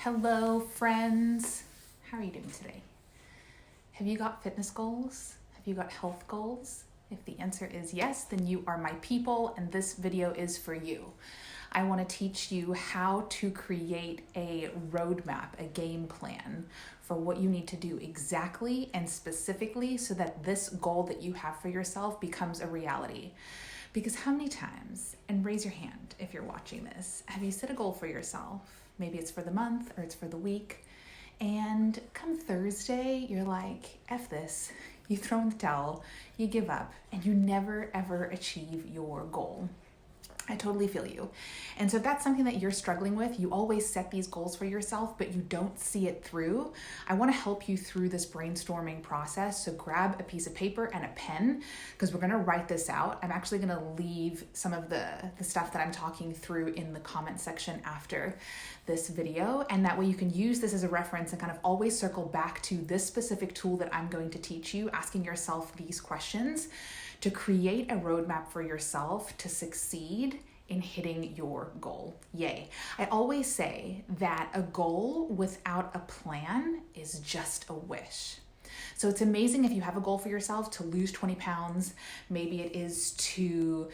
Hello, friends. How are you doing today? Have you got fitness goals? Have you got health goals? If the answer is yes, then you are my people, and this video is for you. I want to teach you how to create a roadmap, a game plan for what you need to do exactly and specifically so that this goal that you have for yourself becomes a reality. Because how many times, and raise your hand if you're watching this, have you set a goal for yourself? Maybe it's for the month or it's for the week. And come Thursday, you're like, F this. You throw in the towel, you give up, and you never ever achieve your goal. I totally feel you. And so if that's something that you're struggling with, you always set these goals for yourself, but you don't see it through. I want to help you through this brainstorming process. So grab a piece of paper and a pen, because we're going to write this out. I'm actually going to leave some of the stuff that I'm talking through in the comment section after this video. And that way you can use this as a reference and kind of always circle back to this specific tool that I'm going to teach you, asking yourself these questions to create a roadmap for yourself to succeed in hitting your goal. Yay. I always say that a goal without a plan is just a wish. So it's amazing if you have a goal for yourself to lose 20 pounds. Maybe it is to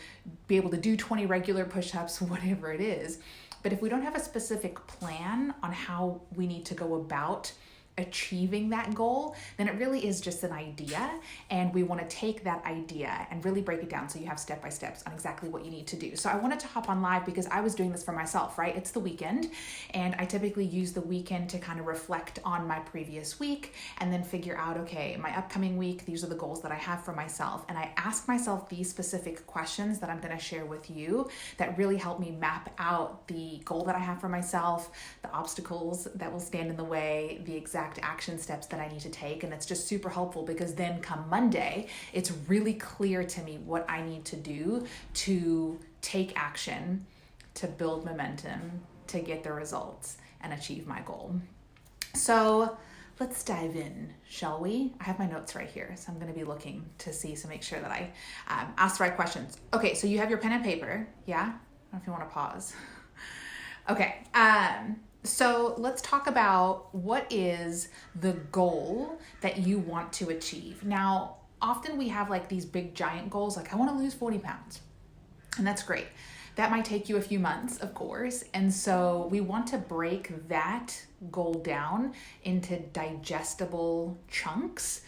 be able to do 20 regular push-ups, whatever it is. But if we don't have a specific plan on how we need to go about achieving that goal, then it really is just an idea, and we want to take that idea and really break it down so you have step-by-steps on exactly what you need to do. So I wanted to hop on live because I was doing this for myself, right? It's the weekend, and I typically use the weekend to kind of reflect on my previous week and then figure out, okay, my upcoming week, these are the goals that I have for myself. And I ask myself these specific questions that I'm going to share with you that really help me map out the goal that I have for myself, the obstacles that will stand in the way, the exact action steps that I need to take. And it's just super helpful because then come Monday, it's really clear to me what I need to do to take action, to build momentum, to get the results and achieve my goal. So let's dive in, shall we? I have my notes right here, so I'm going to be looking to see, so make sure that I ask the right questions. Okay, so you have your pen and paper, yeah? I don't know if you want to pause. Okay, so let's talk about what is the goal that you want to achieve. Now, often we have like these big giant goals, like I want to lose 40 pounds, and that's great. That might take you a few months, of course. And so we want to break that goal down into digestible chunks,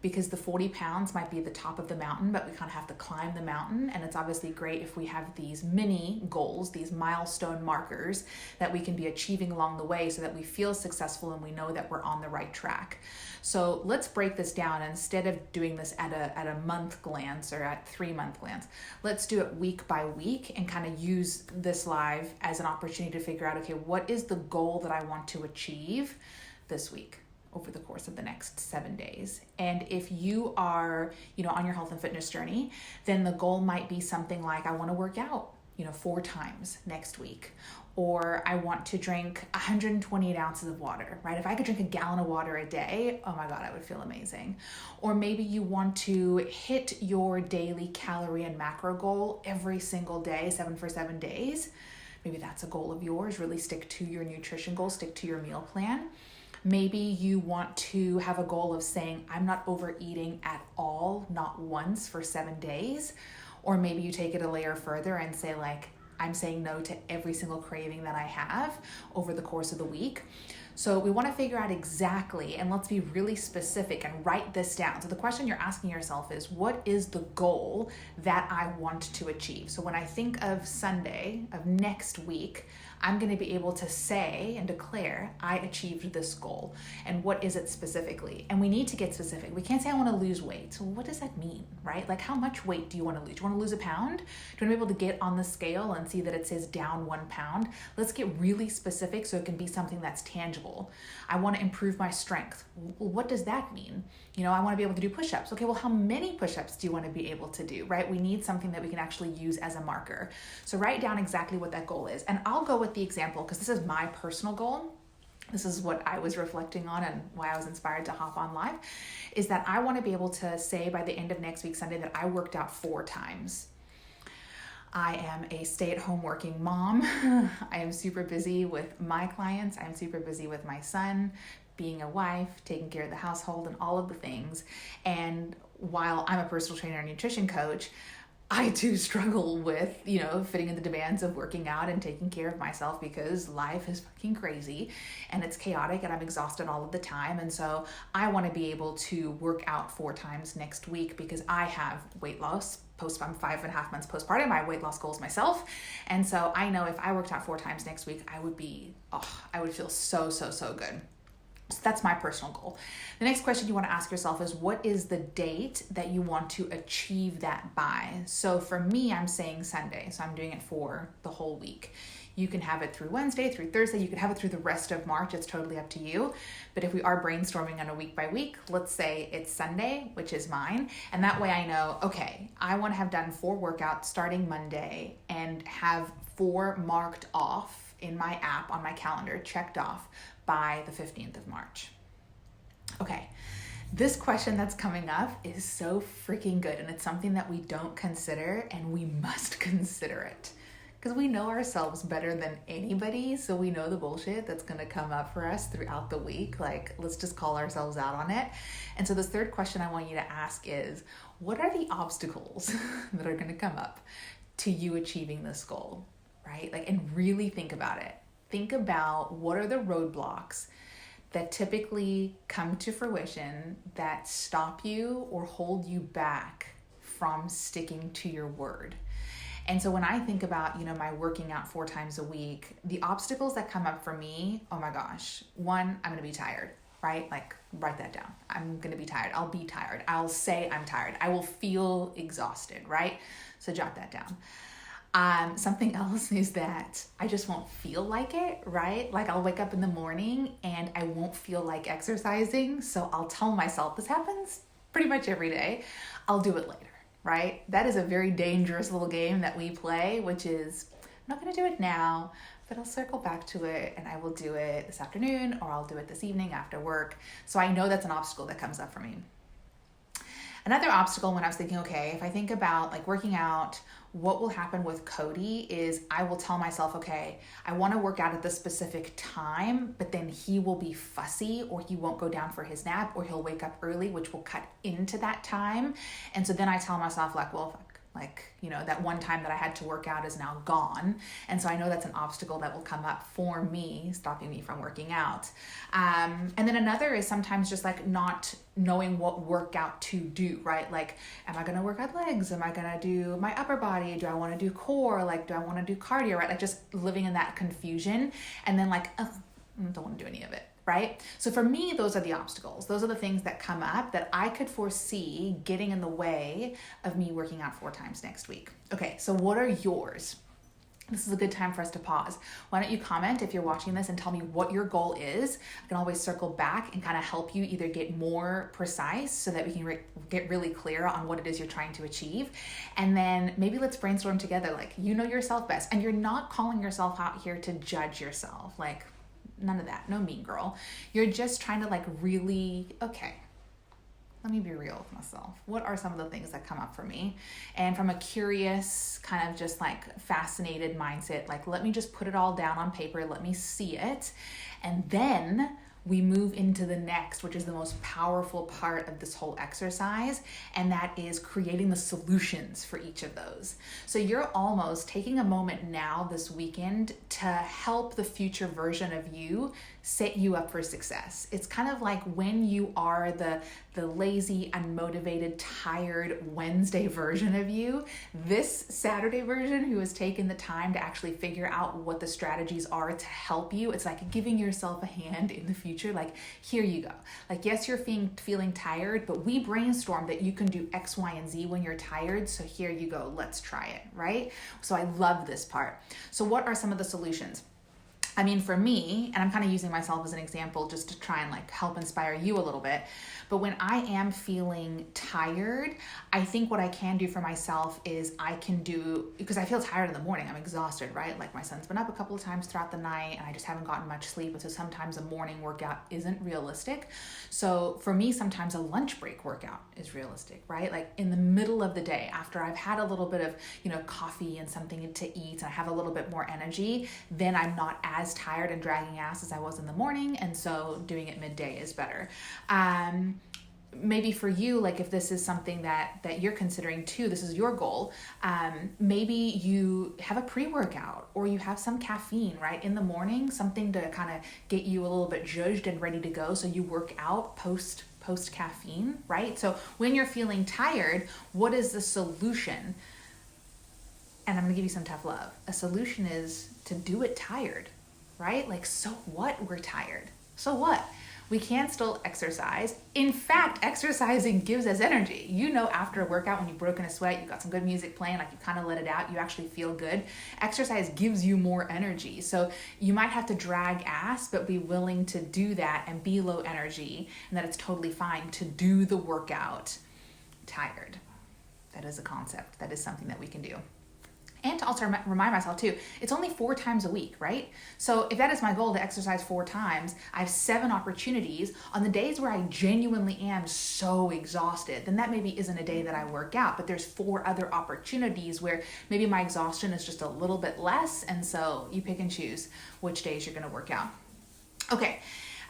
because the 40 pounds might be the top of the mountain, but we kind of have to climb the mountain. And it's obviously great if we have these mini goals, these milestone markers that we can be achieving along the way so that we feel successful and we know that we're on the right track. So let's break this down. Instead of doing this at a month glance or at 3-month glance, let's do it week by week and kind of use this live as an opportunity to figure out, okay, what is the goal that I want to achieve this week over the course of the next 7 days. And if you are, on your health and fitness journey, then the goal might be something like, I want to work out, 4 times next week, or I want to drink 128 ounces of water, right? If I could drink a gallon of water a day, oh my God, I would feel amazing. Or maybe you want to hit your daily calorie and macro goal every single day, 7 for 7 days. Maybe that's a goal of yours. Really stick to your nutrition goal, stick to your meal plan. Maybe you want to have a goal of saying, I'm not overeating at all, not once for 7 days. Or maybe you take it a layer further and say, like, I'm saying no to every single craving that I have over the course of the week. So we want to figure out exactly, and let's be really specific and write this down. So the question you're asking yourself is, what is the goal that I want to achieve? So when I think of Sunday of next week, I'm going to be able to say and declare, I achieved this goal. And what is it specifically? And we need to get specific. We can't say I want to lose weight. So what does that mean, right? Like, how much weight do you want to lose? Do you want to lose a pound? Do you want to be able to get on the scale and see that it says down 1 pound? Let's get really specific so it can be something that's tangible. I want to improve my strength. Well, what does that mean? I want to be able to do push-ups. Okay, well, how many push-ups do you want to be able to do, right? We need something that we can actually use as a marker. So write down exactly what that goal is. And I'll go with the example because this is my personal goal. This is what I was reflecting on and why I was inspired to hop on live, is that I want to be able to say by the end of next week, Sunday, that I worked out 4 times. I am a stay-at-home working mom. I am super busy with my clients. I'm super busy with my son, being a wife, taking care of the household and all of the things. And while I'm a personal trainer and nutrition coach, I do struggle with, fitting in the demands of working out and taking care of myself because life is fucking crazy and it's chaotic and I'm exhausted all of the time. And so I want to be able to work out 4 times next week because I have weight loss. I'm 5.5 months postpartum. I have weight loss goals myself. And so I know if I worked out 4 times next week, I would feel so good. So that's my personal goal. The next question you want to ask yourself is, what is the date that you want to achieve that by? So for me, I'm saying Sunday. So I'm doing it for the whole week. You can have it through Wednesday, through Thursday. You can have it through the rest of March. It's totally up to you. But if we are brainstorming on a week by week, let's say it's Sunday, which is mine. And that way I know, okay, I want to have done 4 workouts starting Monday and have 4 marked off in my app on my calendar, checked off by the 15th of March. Okay, this question that's coming up is so freaking good, and it's something that we don't consider, and we must consider it because we know ourselves better than anybody, so we know the bullshit that's going to come up for us throughout the week. Like, let's just call ourselves out on it. And so this third question I want you to ask is, what are the obstacles that are going to come up to you achieving this goal, right? Like, and really think about it. Think about what are the roadblocks that typically come to fruition that stop you or hold you back from sticking to your word. And so when I think about, my working out 4 times a week, the obstacles that come up for me, oh my gosh, 1, I'm going to be tired, right? Like, write that down. I'm going to be tired. I'll be tired. I'll say I'm tired. I will feel exhausted, right? So jot that down. Something else is that I just won't feel like it, right? Like I'll wake up in the morning and I won't feel like exercising. So I'll tell myself, this happens pretty much every day, I'll do it later, right? That is a very dangerous little game that we play, which is, I'm not going to do it now, but I'll circle back to it and I will do it this afternoon or I'll do it this evening after work. So I know that's an obstacle that comes up for me. Another obstacle when I was thinking, okay, if I think about like working out, what will happen with Cody is I will tell myself, okay, I want to work out at this specific time, but then he will be fussy or he won't go down for his nap or he'll wake up early, which will cut into that time. And so then I tell myself like, well, that one time that I had to work out is now gone. And so I know that's an obstacle that will come up for me, stopping me from working out. And then another is sometimes just like not knowing what workout to do, right? Like, am I going to work out legs? Am I going to do my upper body? Do I want to do core? Like, do I want to do cardio, right? Like just living in that confusion and then like, I don't want to do any of it. Right? So for me, those are the obstacles. Those are the things that come up that I could foresee getting in the way of me working out 4 times next week. Okay, so what are yours? This is a good time for us to pause. Why don't you comment if you're watching this and tell me what your goal is? I can always circle back and kind of help you either get more precise so that we can get really clear on what it is you're trying to achieve. And then maybe let's brainstorm together. Like, you know yourself best and you're not calling yourself out here to judge yourself. Like, none of that. No mean girl. You're just trying to like really, okay, let me be real with myself. What are some of the things that come up for me? And from a curious, kind of just like fascinated mindset, like let me just put it all down on paper. Let me see it. And then we move into the next, which is the most powerful part of this whole exercise, and that is creating the solutions for each of those. So you're almost taking a moment now this weekend to help the future version of you set you up for success. It's kind of like when you are the lazy, unmotivated, tired Wednesday version of you, this Saturday version who has taken the time to actually figure out what the strategies are to help you. It's like giving yourself a hand in the future. Like, here you go. Like, yes, you're feeling tired, but we brainstormed that you can do X, Y, and Z when you're tired. So here you go. Let's try it, right? So I love this part. So what are some of the solutions? I mean, for me, and I'm kind of using myself as an example just to try and like help inspire you a little bit, but when I am feeling tired, I think what I can do for myself is I can do, because I feel tired in the morning, I'm exhausted, right? Like my son's been up a couple of times throughout the night and I just haven't gotten much sleep. And so sometimes a morning workout isn't realistic. So for me, sometimes a lunch break workout is realistic, right? Like in the middle of the day, after I've had a little bit of, coffee and something to eat and I have a little bit more energy, then I'm not as tired and dragging ass as I was in the morning. And so doing it midday is better. Maybe for you, like if this is something that you're considering too, this is your goal, maybe you have a pre-workout or you have some caffeine, right? In the morning, something to kind of get you a little bit zhuzhed and ready to go. So you work out post caffeine, right? So when you're feeling tired, what is the solution? And I'm gonna give you some tough love. A solution is to do it tired, right? Like, so what? We're tired. So what? We can still exercise. In fact, exercising gives us energy. After a workout, when you've broken a sweat, you've got some good music playing, like you kind of let it out, you actually feel good. Exercise gives you more energy. So you might have to drag ass, but be willing to do that and be low energy, and that it's totally fine to do the workout tired. That is a concept. That is something that we can do. And to also remind myself too, it's only 4 times a week, right? So if that is my goal to exercise 4 times, I have 7 opportunities. On the days where I genuinely am so exhausted, then that maybe isn't a day that I work out, but there's 4 other opportunities where maybe my exhaustion is just a little bit less. And so you pick and choose which days you're going to work out. Okay.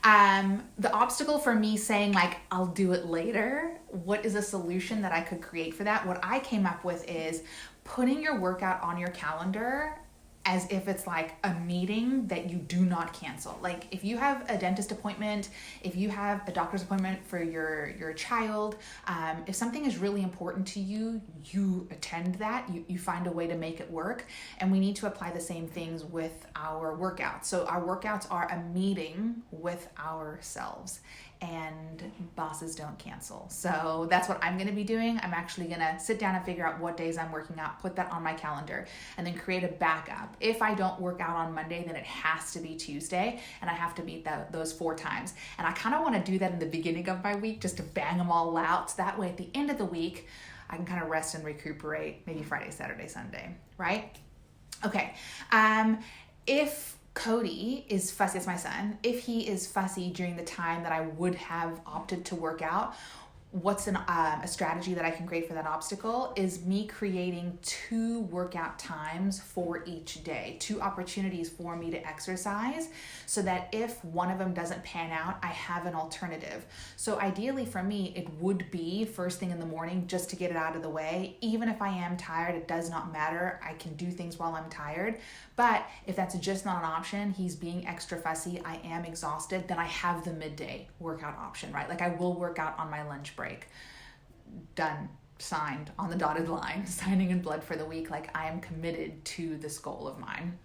The obstacle for me saying like, I'll do it later, what is a solution that I could create for that? What I came up with is putting your workout on your calendar as if it's like a meeting that you do not cancel. Like if you have a dentist appointment, if you have a doctor's appointment for your child, if something is really important to you, you attend that, you find a way to make it work. And we need to apply the same things with our workouts. So our workouts are a meeting with ourselves. And bosses don't cancel. So that's what I'm gonna be doing. I'm actually gonna sit down and figure out what days I'm working out, put that on my calendar, and then create a backup. If I don't work out on Monday, then it has to be Tuesday, and I have to meet those 4 times. And I kind of wanna do that in the beginning of my week, just to bang them all out. So that way at the end of the week, I can kind of rest and recuperate, maybe Friday, Saturday, Sunday, right? Okay, if Cody is fussy, it's my son, if he is fussy during the time that I would have opted to work out, what's a strategy that I can create for that obstacle is me creating 2 workout times for each day, 2 opportunities for me to exercise, so that if one of them doesn't pan out, I have an alternative. So ideally for me, it would be first thing in the morning just to get it out of the way. Even if I am tired, it does not matter. I can do things while I'm tired. But if that's just not an option, he's being extra fussy, I am exhausted, then I have the midday workout option, right? Like I will work out on my lunch break. Done, signed, on the dotted line, signing in blood for the week. Like I am committed to this goal of mine.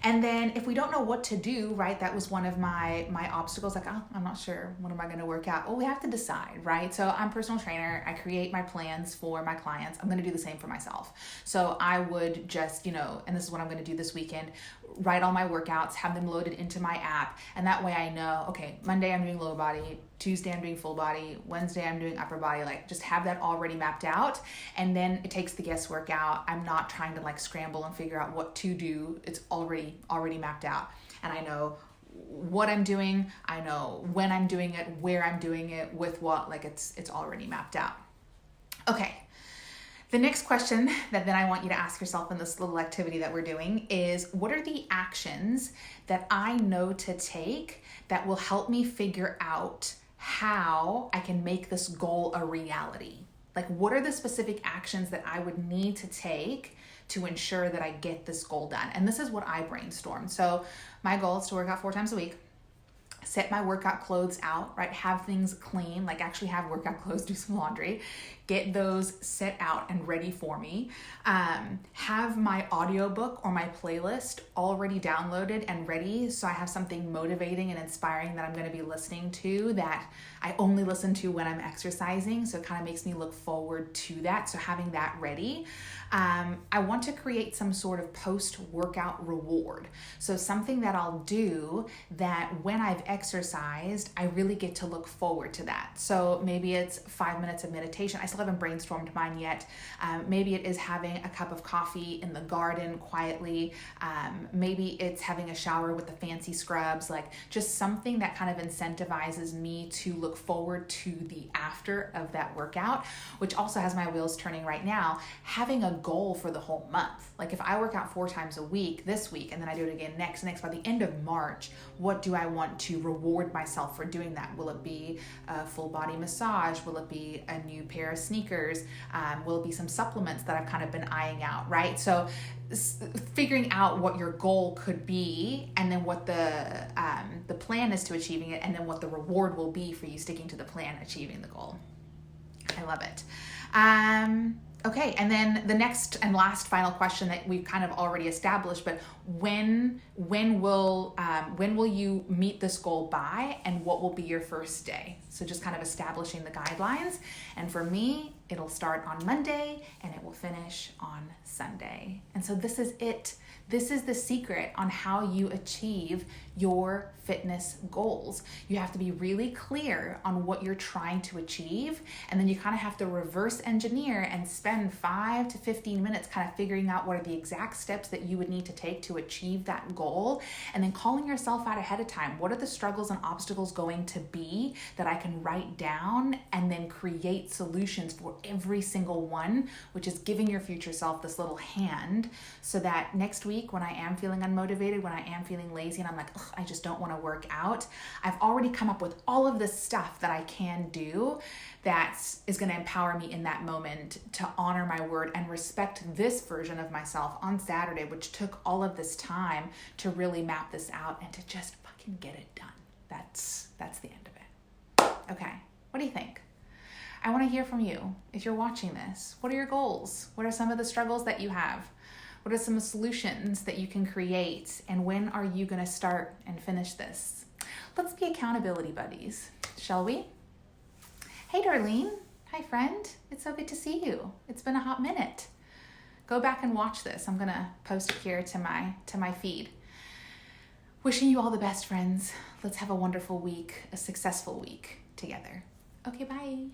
And then if we don't know what to do, right, that was one of my obstacles, like, oh, I'm not sure, what am I going to work out? Well, we have to decide, right? So I'm a personal trainer. I create my plans for my clients. I'm going to do the same for myself. So I would just, and this is what I'm going to do this weekend, write all my workouts, have them loaded into my app. And that way I know, okay, Monday I'm doing low body, Tuesday I'm doing full body, Wednesday I'm doing upper body, like just have that already mapped out. And then it takes the guesswork out. I'm not trying to like scramble and figure out what to do. It's already mapped out. And I know what I'm doing. I know when I'm doing it, where I'm doing it, with what, like it's already mapped out. Okay. The next question that then I want you to ask yourself in this little activity that we're doing is, what are the actions that I know to take that will help me figure out how I can make this goal a reality? Like, what are the specific actions that I would need to take to ensure that I get this goal done? And this is what I brainstormed. So my goal is to work out 4 times a week. set my workout clothes out, right? Have things clean, like actually have workout clothes, do some laundry, get those set out and ready for me. Have my audiobook or my playlist already downloaded and ready, so I have something motivating and inspiring that I'm going to be listening to that I only listen to when I'm exercising, so it kind of makes me look forward to that. So having that ready. I want to create some sort of post-workout reward. So something that I'll do that when I've exercised, I really get to look forward to that. So maybe it's 5 minutes of meditation. I still haven't brainstormed mine yet. Maybe it is having a cup of coffee in the garden quietly. Maybe it's having a shower with the fancy scrubs, like just something that kind of incentivizes me to look forward to the after of that workout, which also has my wheels turning right now. Having a goal for the whole month. Like if I work out 4 times a week this week, and then I do it again next, by the end of March, what do I want to reward myself for doing that? Will it be a full body massage? Will it be a new pair of sneakers? Will it be some supplements that I've kind of been eyeing out, right? So figuring out what your goal could be, and then what the plan is to achieving it, and then what the reward will be for you sticking to the plan, achieving the goal. I love it. Okay, and then the next and last final question that we've kind of already established, but when will you meet this goal by, and what will be your first day? So just kind of establishing the guidelines. And for me, it'll start on Monday and it will finish on Sunday. And so this is it. This is the secret on how you achieve your fitness goals. You have to be really clear on what you're trying to achieve, and then you kind of have to reverse engineer and spend 5 to 15 minutes kind of figuring out what are the exact steps that you would need to take to achieve that goal, and then calling yourself out ahead of time. What are the struggles and obstacles going to be that I can write down, and then create solutions for every single one, which is giving your future self this little hand, so that next week when I am feeling unmotivated, when I am feeling lazy, and I'm like, I just don't want to work out, I've already come up with all of this stuff that I can do that is going to empower me in that moment to honor my word and respect this version of myself on Saturday, which took all of this time to really map this out and to just fucking get it done. That's the end of it. Okay, what do you think? I want to hear from you. If you're watching this, what are your goals? What are some of the struggles that you have? What are some solutions that you can create? And when are you going to start and finish this? Let's be accountability buddies, shall we? Hey, Darlene. Hi, friend. It's so good to see you. It's been a hot minute. Go back and watch this. I'm going to post it here to my feed. Wishing you all the best, friends. Let's have a wonderful week, a successful week together. Okay, bye.